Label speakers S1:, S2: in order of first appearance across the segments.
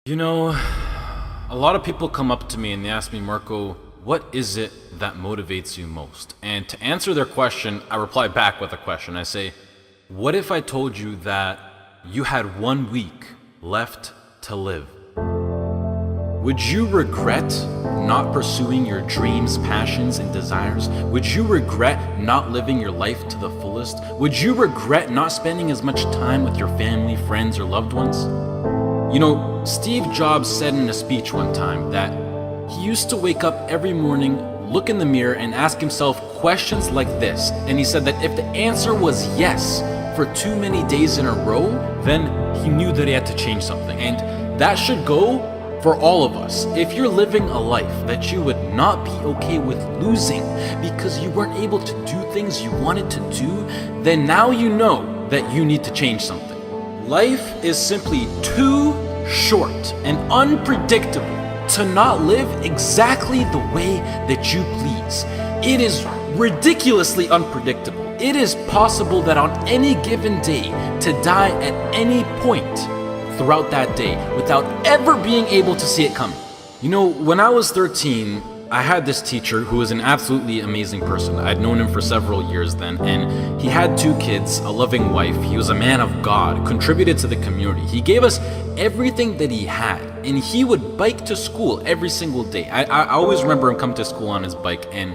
S1: You know, a lot of people come up to me and they ask me, Marco, what is it that motivates you most? And to answer their question, I reply back with a question. I say, what if I told you that you had 1 week left to live? Would you regret not pursuing your dreams, passions, and desires? Would you regret not living your life to the fullest? Would you regret not spending as much time with your family, friends, or loved ones? You know, Steve Jobs said in a speech one time that he used to wake up every morning, look in the mirror, and ask himself questions like this. And he said that if the answer was yes for too many days in a row, then he knew that he had to change something. And that should go for all of us. If you're living a life that you would not be okay with losing because you weren't able to do things you wanted to do, then now you know that you need to change something. Life is simply too short and unpredictable to not live exactly the way that you please. It is ridiculously unpredictable. It is possible that on any given day to die at any point throughout that day without ever being able to see it coming. You know, when I was 13, I had this teacher who was an absolutely amazing person. I'd known him for several years then, and he had 2 kids, a loving wife. He was a man of God, contributed to the community. He gave us everything that he had, and he would bike to school every single day. I always remember him coming to school on his bike, and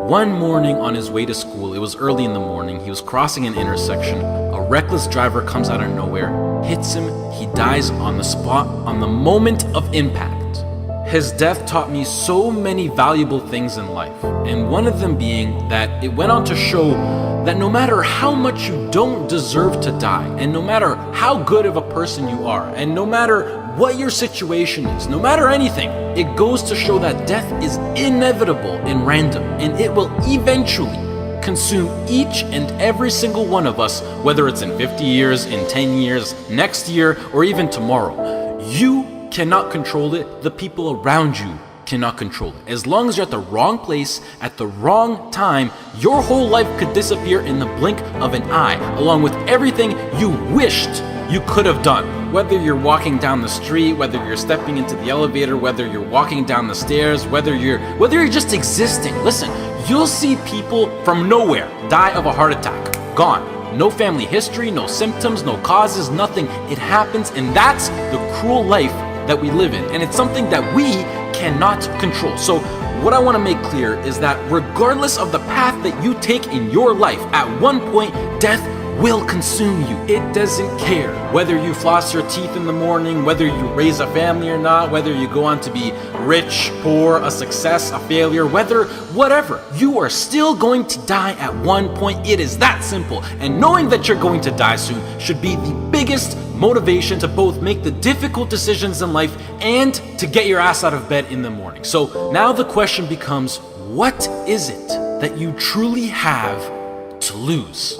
S1: one morning on his way to school, it was early in the morning, he was crossing an intersection. A reckless driver comes out of nowhere, hits him, he dies on the spot, on the moment of impact. His death taught me so many valuable things in life, and one of them being that it went on to show that no matter how much you don't deserve to die, and no matter how good of a person you are, and no matter what your situation is, no matter anything, it goes to show that death is inevitable and random, and it will eventually consume each and every single one of us, whether it's in 50 years, in 10 years, next year, or even tomorrow. You cannot control it. The people around you cannot control it. As long as you're at the wrong place at the wrong time, your whole life could disappear in the blink of an eye, along with everything you wished you could have done. Whether you're walking down the street, whether you're stepping into the elevator, whether you're walking down the stairs, whether you're just existing. Listen, you'll see people from nowhere die of a heart attack. Gone. No family history, no symptoms, no causes, nothing. It happens, and that's the cruel life that we live in, and it's something that we cannot control. So what I want to make clear is that regardless of the path that you take in your life, at one point death will consume you. It doesn't care whether you floss your teeth in the morning, whether you raise a family or not, whether you go on to be rich, poor, a success, a failure, whatever, you are still going to die at one point. It is that simple. And knowing that you're going to die soon should be the biggest motivation to both make the difficult decisions in life and to get your ass out of bed in the morning. So now the question becomes, what is it that you truly have to lose?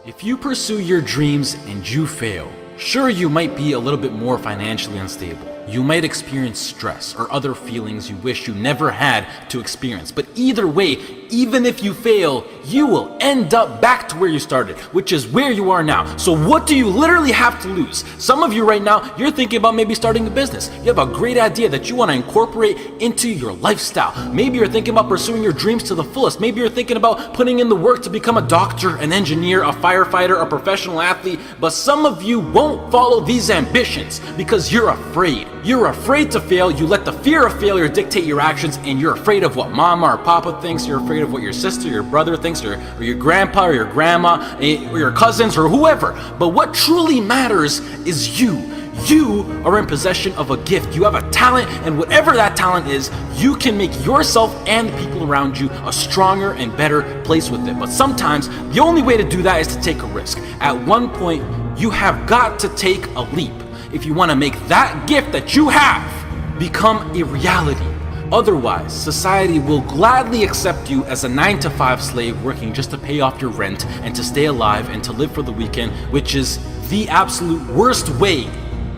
S1: If you pursue your dreams and you fail, sure, you might be a little bit more financially unstable. You might experience stress or other feelings you wish you never had to experience. But either way, even if you fail, you will end up back to where you started, which is where you are now. So what do you literally have to lose? Some of you right now, you're thinking about maybe starting a business. You have a great idea that you want to incorporate into your lifestyle. Maybe you're thinking about pursuing your dreams to the fullest. Maybe you're thinking about putting in the work to become a doctor, an engineer, a firefighter, a professional athlete. But some of you won't follow these ambitions because you're afraid. You're afraid to fail. You let the fear of failure dictate your actions, and you're afraid of what mama or papa thinks. You're afraid of what your sister, your brother thinks, or your grandpa or your grandma, or your cousins, or whoever. But what truly matters is you. You are in possession of a gift. You have a talent, and whatever that talent is, you can make yourself and the people around you a stronger and better place with it. But sometimes the only way to do that is to take a risk. At one point, you have got to take a leap if you want to make that gift that you have become a reality. Otherwise, society will gladly accept you as a 9-to-5 slave working just to pay off your rent and to stay alive and to live for the weekend, which is the absolute worst way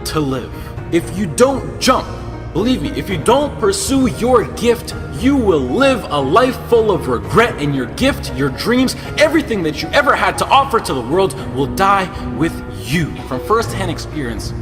S1: to live. If you don't jump, believe me, if you don't pursue your gift, you will live a life full of regret, and your gift, your dreams, everything that you ever had to offer to the world will die with you. From first-hand experience,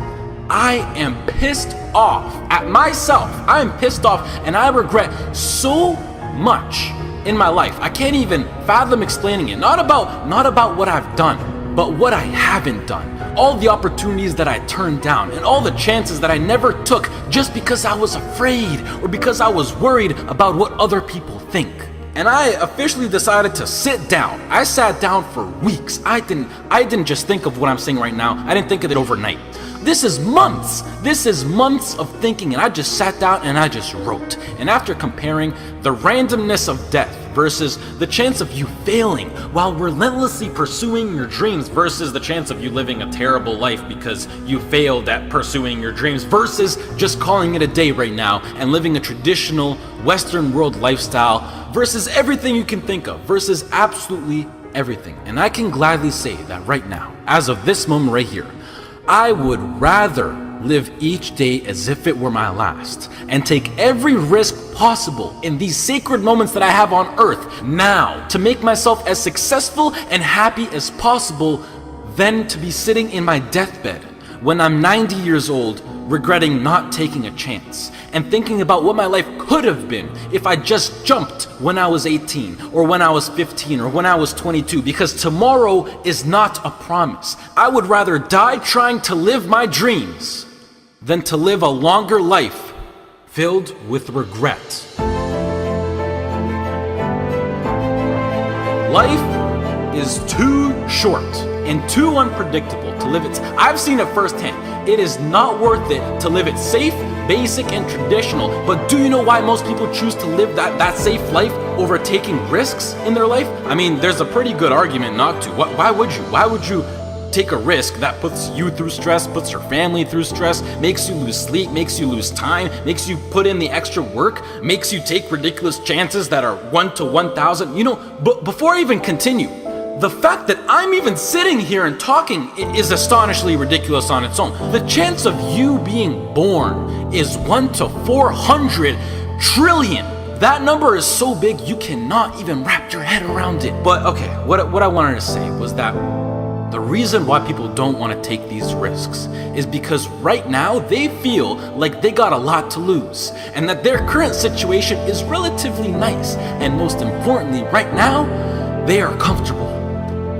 S1: I am pissed off at myself. I am pissed off and I regret so much in my life. I can't even fathom explaining it. Not about what I've done, but what I haven't done. All the opportunities that I turned down and all the chances that I never took just because I was afraid or because I was worried about what other people think. And I officially decided to sit down. I sat down for weeks. I didn't just think of what I'm saying right now. I didn't think of it overnight. This is months of thinking, and I just sat down and I just wrote. And after comparing the randomness of death versus the chance of you failing while relentlessly pursuing your dreams versus the chance of you living a terrible life because you failed at pursuing your dreams versus just calling it a day right now and living a traditional Western world lifestyle versus everything you can think of versus absolutely everything. And I can gladly say that right now, as of this moment right here, I would rather live each day as if it were my last and take every risk possible in these sacred moments that I have on earth now to make myself as successful and happy as possible than to be sitting in my deathbed when I'm 90 years old regretting not taking a chance and thinking about what my life could have been if I just jumped when I was 18 or when I was 15 or when I was 22, because tomorrow is not a promise. I would rather die trying to live my dreams than to live a longer life filled with regret. Life is too short and too unpredictable to live it. I've seen it firsthand. It is not worth it to live it safe, basic, and traditional. But do you know why most people choose to live that safe life over taking risks in their life? I mean, there's a pretty good argument not to. Why would you? Why would you take a risk that puts you through stress, puts your family through stress, makes you lose sleep, makes you lose time, makes you put in the extra work, makes you take ridiculous chances that are 1 to 1,000? You know, but before I even continue, the fact that I'm even sitting here and talking is astonishingly ridiculous on its own. The chance of you being born is 1 to 400 trillion. That number is so big you cannot even wrap your head around it. But okay, what I wanted to say was that the reason why people don't want to take these risks is because right now they feel like they got a lot to lose and that their current situation is relatively nice. And most importantly, right now, they are comfortable.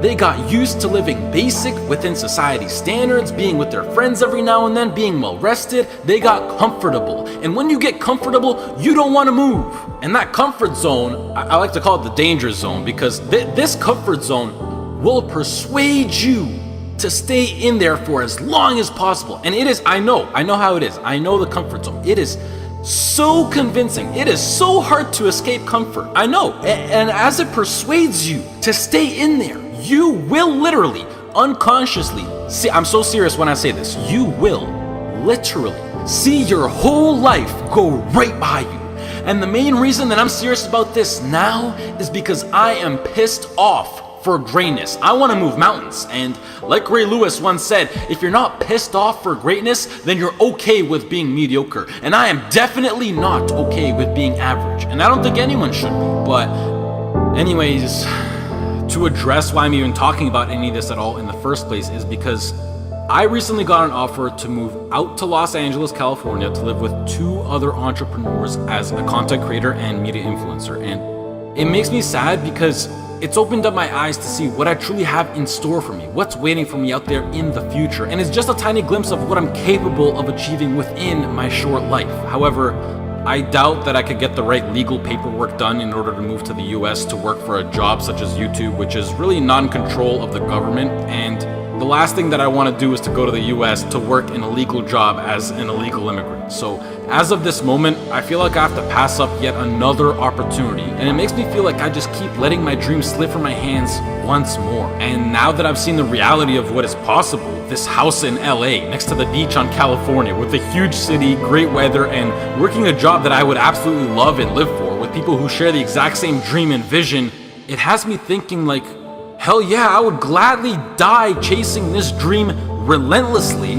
S1: They got used to living basic within society standards, being with their friends every now and then, being well rested. They got comfortable. And when you get comfortable, you don't want to move. And that comfort zone, I like to call it the danger zone, because this comfort zone will persuade you to stay in there for as long as possible. And it is, I know how it is. I know the comfort zone. It is so convincing. It is so hard to escape comfort. I know. And as it persuades you to stay in there, you will literally, unconsciously, see, I'm so serious when I say this, you will literally see your whole life go right by you. And the main reason that I'm serious about this now is because I am pissed off for greatness. I want to move mountains. And like Ray Lewis once said, if you're not pissed off for greatness, then you're okay with being mediocre. And I am definitely not okay with being average. And I don't think anyone should be. But anyways, to address why I'm even talking about any of this at all in the first place is because I recently got an offer to move out to Los Angeles, California to live with 2 other entrepreneurs as a content creator and media influencer. And it makes me sad because it's opened up my eyes to see what I truly have in store for me, what's waiting for me out there in the future. And it's just a tiny glimpse of what I'm capable of achieving within my short life. However, I doubt that I could get the right legal paperwork done in order to move to the US to work for a job such as YouTube, which is really not in control of the government. And the last thing that I want to do is to go to the US to work in a legal job as an illegal immigrant. So as of this moment, I feel like I have to pass up yet another opportunity. And it makes me feel like I just keep letting my dreams slip from my hands once more. And now that I've seen the reality of what is possible, this house in LA next to the beach on California with a huge city, great weather, and working a job that I would absolutely love and live for with people who share the exact same dream and vision, it has me thinking like, hell yeah, I would gladly die chasing this dream relentlessly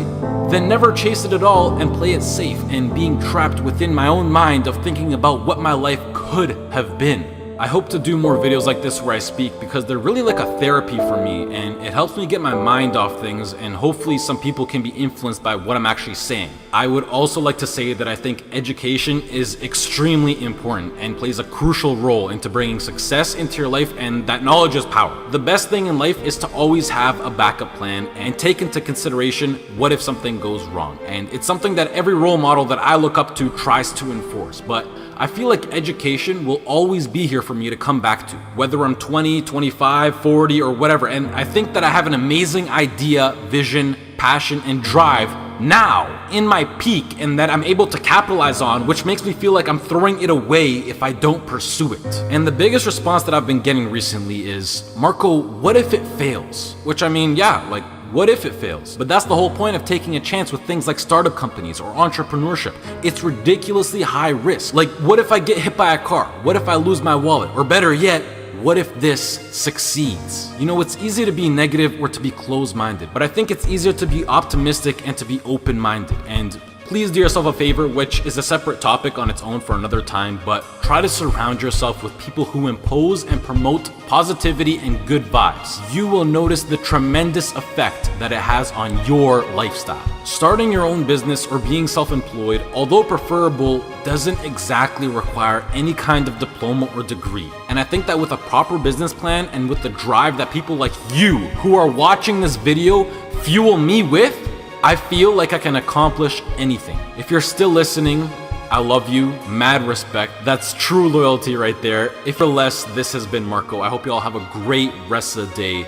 S1: than never chase it at all and play it safe and being trapped within my own mind of thinking about what my life could have been. I hope to do more videos like this where I speak because they're really like a therapy for me, and it helps me get my mind off things, and hopefully some people can be influenced by what I'm actually saying. I would also like to say that I think education is extremely important and plays a crucial role into bringing success into your life, and that knowledge is power. The best thing in life is to always have a backup plan and take into consideration what if something goes wrong. And it's something that every role model that I look up to tries to enforce, but I feel like education will always be here for me to come back to, whether I'm 20, 25, 40, or whatever. And I think that I have an amazing idea, vision, passion, and drive now in my peak, and that I'm able to capitalize on, which makes me feel like I'm throwing it away if I don't pursue it. And the biggest response that I've been getting recently is, Marco, what if it fails? Which, I mean, yeah, like, what if it fails? But that's the whole point of taking a chance with things like startup companies or entrepreneurship. It's ridiculously high risk. Like, what if I get hit by a car? What if I lose my wallet? Or better yet, what if this succeeds? You know, it's easy to be negative or to be closed-minded, but I think it's easier to be optimistic and to be open-minded. And please do yourself a favor, which is a separate topic on its own for another time, but try to surround yourself with people who impose and promote positivity and good vibes. You will notice the tremendous effect that it has on your lifestyle. Starting your own business or being self-employed, although preferable, doesn't exactly require any kind of diploma or degree. And I think that with a proper business plan and with the drive that people like you who are watching this video fuel me with, I feel like I can accomplish anything. If you're still listening, I love you, mad respect. That's true loyalty right there. If for less, this has been Marco. I hope you all have a great rest of the day,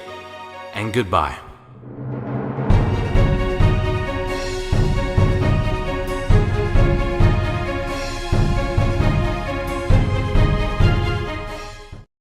S1: and goodbye.